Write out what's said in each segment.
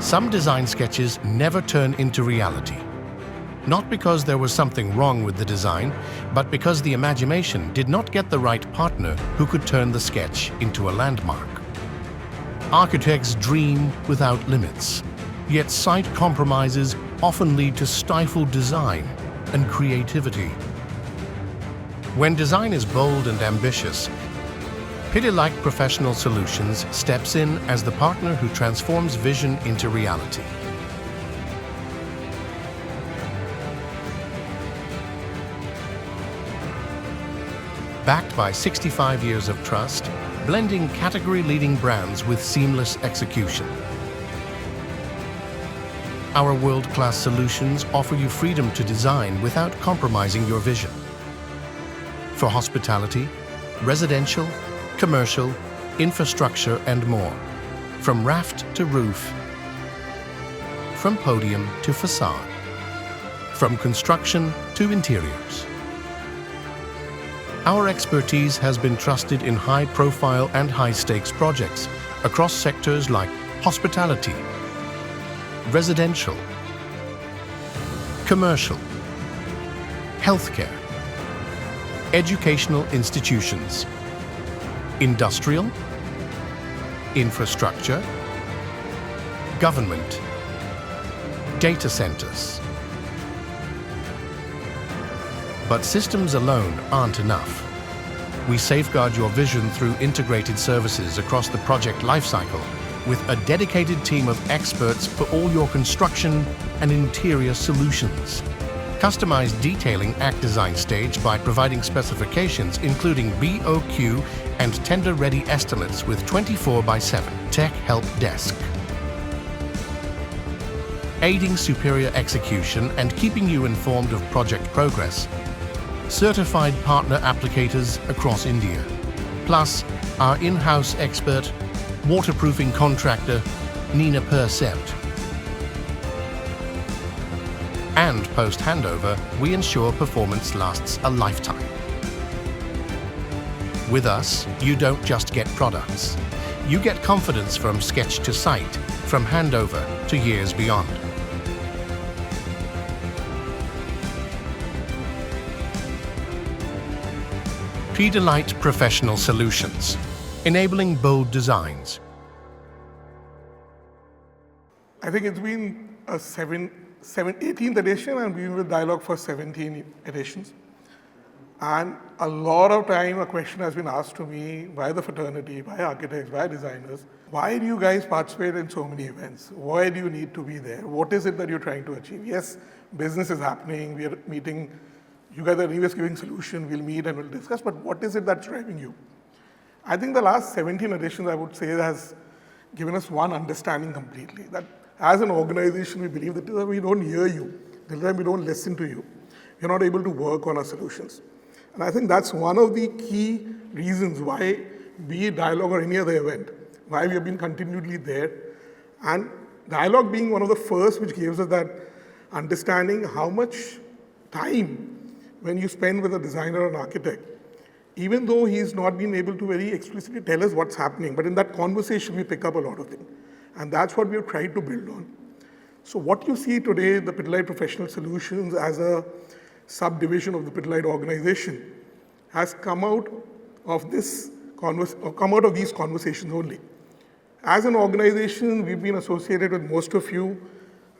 Some design sketches never turn into reality. Not because there was something wrong with the design, but because the imagination did not get the right partner who could turn the sketch into a landmark. Architects dream without limits, yet site compromises often lead to stifled design and creativity. When design is bold and ambitious, Pidilite Professional Solutions steps in as the partner who transforms vision into reality. Backed by 65 years of trust, blending category-leading brands with seamless execution. Our world-class solutions offer you freedom to design without compromising your vision. For hospitality, residential, commercial, infrastructure, and more. From raft to roof, from podium to facade, from construction to interiors. Our expertise has been trusted in high-profile and high-stakes projects across sectors like hospitality, residential, commercial, healthcare, educational institutions, industrial, infrastructure, government, data centers. But systems alone aren't enough. We safeguard your vision through integrated services across the project lifecycle with a dedicated team of experts for all your construction and interior solutions. Customized detailing at design stage by providing specifications including BOQ and tender-ready estimates with 24/7 Tech Help Desk. Aiding superior execution and keeping you informed of project progress. Certified partner applicators across India, plus our in-house expert, waterproofing contractor, Nina Percept. And post-handover, we ensure performance lasts a lifetime. With us, you don't just get products. You get confidence from sketch to site, from handover to years beyond. Pidilite Professional Solutions, enabling bold designs. I think it's been a 18th edition, and we've been with Dialogue for 17 editions. And a lot of time a question has been asked to me by the fraternity, by architects, by designers, why do you guys participate in so many events? Why do you need to be there? What is it that you're trying to achieve? Yes, business is happening, we are meeting, you guys are anyways giving solution, we'll meet and we'll discuss, but what is it that's driving you? I think the last 17 editions, I would say, has given us one understanding completely, that as an organization, we believe that we don't hear you, till the time we don't listen to you, we're not able to work on our solutions. And I think that's one of the key reasons why, be it Dialogue or any other event, why we have been continually there. And Dialogue being one of the first which gives us that understanding how much time when you spend with a designer or an architect, even though he's not been able to very explicitly tell us what's happening, but in that conversation we pick up a lot of things. And that's what we have tried to build on. So what you see today, the Pidilite Professional Solutions as a subdivision of the Pidilite organization, has come out of these conversations only. As an organization, we've been associated with most of you,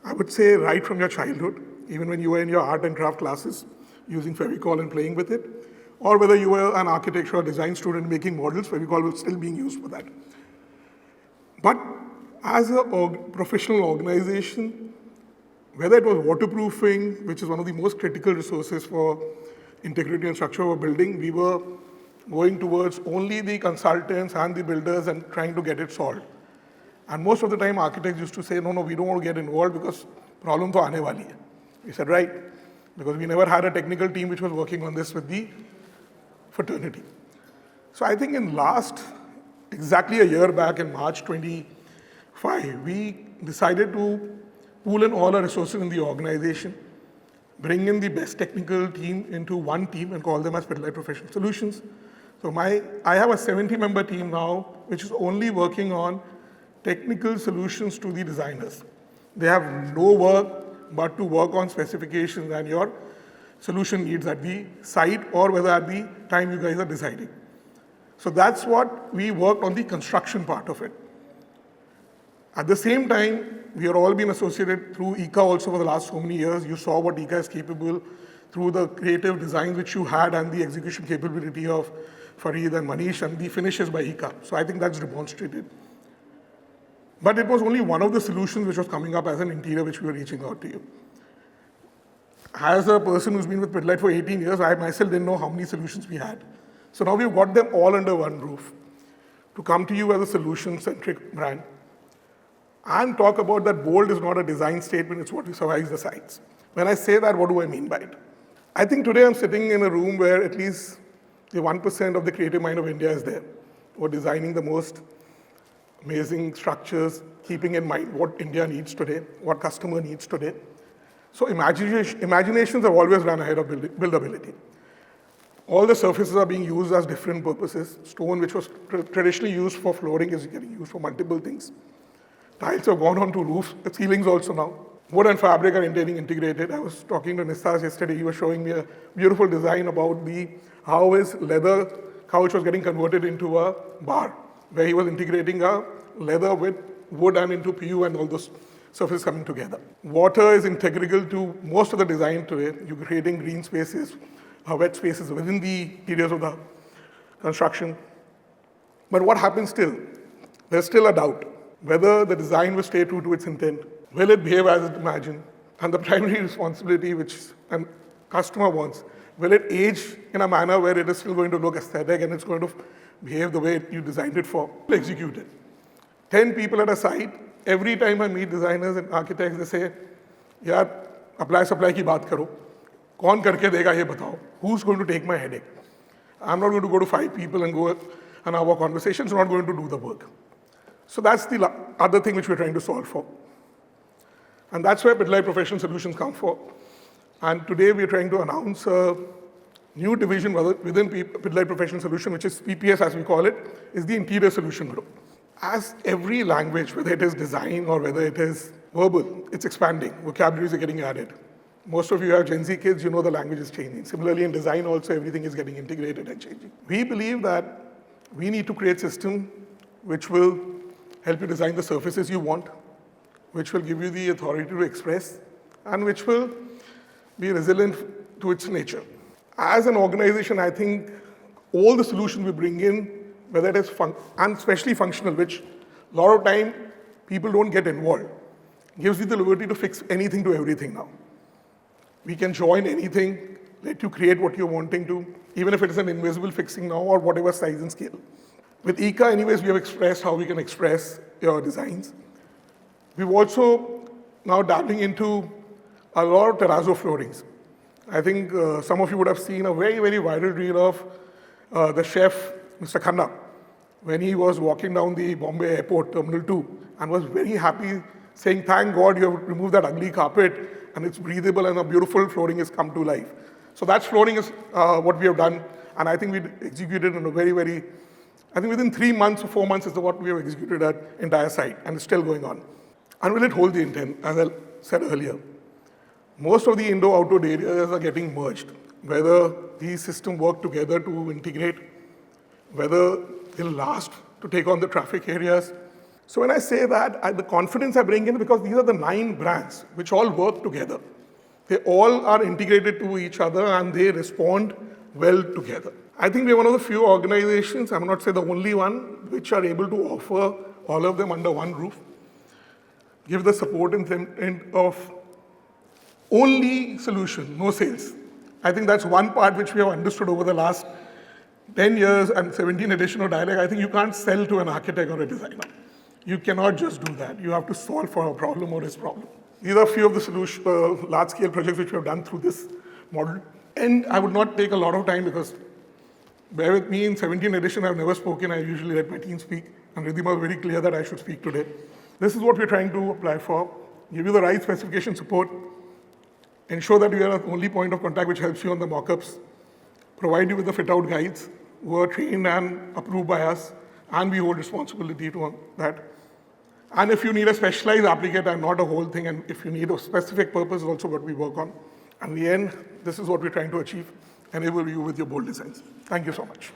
I would say, right from your childhood, even when you were in your art and craft classes, using Fevicol and playing with it, or whether you were an architecture or design student making models, Fevicol was still being used for that. But as a professional organization, whether it was waterproofing, which is one of the most critical resources for integrity and structure of a building, we were going towards only the consultants and the builders and trying to get it solved. And most of the time, architects used to say, no, we don't want to get involved because problem to aane wali hai. We said, right, because we never had a technical team which was working on this with the fraternity. So I think in last, exactly a year back in March 25, we decided to pool in all our resources in the organization, bring in the best technical team into one team and call them as Pidilite Professional Solutions. So I have a 70-member team now, which is only working on technical solutions to the designers. They have no work but to work on specifications and your solution needs at the site or whether at the time you guys are deciding. So that's what we worked on the construction part of it. At the same time, we are all been associated through ICA also for the last so many years. You saw what ICA is capable through the creative designs which you had and the execution capability of Fareed and Manish and the finishes by ICA. So I think that's demonstrated. But it was only one of the solutions which was coming up as an interior which we were reaching out to you. As a person who's been with Pidilite for 18 years, I myself didn't know how many solutions we had. So now we've got them all under one roof to come to you as a solution-centric brand and talk about that bold is not a design statement, it's what survives the sites. When I say that, what do I mean by it? I think today I'm sitting in a room where at least the 1% of the creative mind of India is there, who are designing the most amazing structures, keeping in mind what India needs today, what customer needs today. So imaginations have always run ahead of buildability. All the surfaces are being used as different purposes. Stone, which was traditionally used for flooring, is getting used for multiple things. Tiles have gone on to roofs, the ceilings also now. Wood and fabric are getting integrated. I was talking to Nisas yesterday. He was showing me a beautiful design about how his leather couch was getting converted into a bar, where he was integrating a leather with wood and into PU and all those surfaces coming together. Water is integral to most of the design today. You're creating green spaces, wet spaces within the areas of the construction. But what happens still? There's still a doubt whether the design will stay true to its intent. Will it behave as it imagined? And the primary responsibility which a customer wants, will it age in a manner where it is still going to look aesthetic and it's going to behave the way you designed it for? Execute it. 10 people at a site, every time I meet designers and architects, they say, yaar, apply-supply ki baat karo. Kaun karke dega ye batao? Who's going to take my headache? I'm not going to go to 5 people and go and have a conversation. It's not going to do the work. So that's the other thing which we're trying to solve for. And that's where Pidilite Professional Solutions come for. And today we're trying to announce a new division within Pidilite Professional Solutions, which is PPS as we call it, is the Interior Solution Group. As every language, whether it is design or whether it is verbal, it's expanding. Vocabularies are getting added. Most of you have Gen Z kids, you know the language is changing. Similarly, in design also, everything is getting integrated and changing. We believe that we need to create systems which will help you design the surfaces you want, which will give you the authority to express, and which will be resilient to its nature. As an organization, I think all the solutions we bring in, whether it is and especially functional, which a lot of time people don't get involved, gives you the liberty to fix anything to everything now. We can join anything, let you create what you're wanting to, even if it is an invisible fixing now or whatever size and scale. With ICA, anyways, we have expressed how we can express your designs. We've also now dabbling into a lot of terrazzo floorings. I think some of you would have seen a very, very viral reel of the chef, Mr. Khanna, when he was walking down the Bombay Airport, Terminal 2, and was very happy, saying, thank God you have removed that ugly carpet, and it's breathable, and a beautiful flooring has come to life. So that flooring is what we have done, and I think we executed in a very, very, I think within 3 months or 4 months is what we have executed that entire site, and it's still going on. And will it hold the intent, as I said earlier? Most of the indoor-outdoor areas are getting merged, whether these systems work together to integrate, whether they'll last to take on the traffic areas. So when I say that, the confidence I bring in, because these are the 9 brands which all work together. They all are integrated to each other and they respond well together. I think we're one of the few organizations, I'm not saying the only one, which are able to offer all of them under one roof, give the support in terms of only solution, no sales. I think that's one part which we have understood over the last 10 years and 17 edition of Dialect. I think you can't sell to an architect or a designer. You cannot just do that. You have to solve for a problem or his problem. These are a few of the large-scale projects which we have done through this model. And I would not take a lot of time because, bear with me, in 17 edition I've never spoken. I usually let my team speak. And Ridhima was very clear that I should speak today. This is what we're trying to apply for. Give you the right specification support. Ensure that we are the only point of contact which helps you on the mock-ups. Provide you with the fit-out guides who are trained and approved by us. And we hold responsibility to that. And if you need a specialized applicator and not a whole thing, and if you need a specific purpose, also what we work on. In the end, this is what we're trying to achieve, enable you with your bold designs. Thank you so much.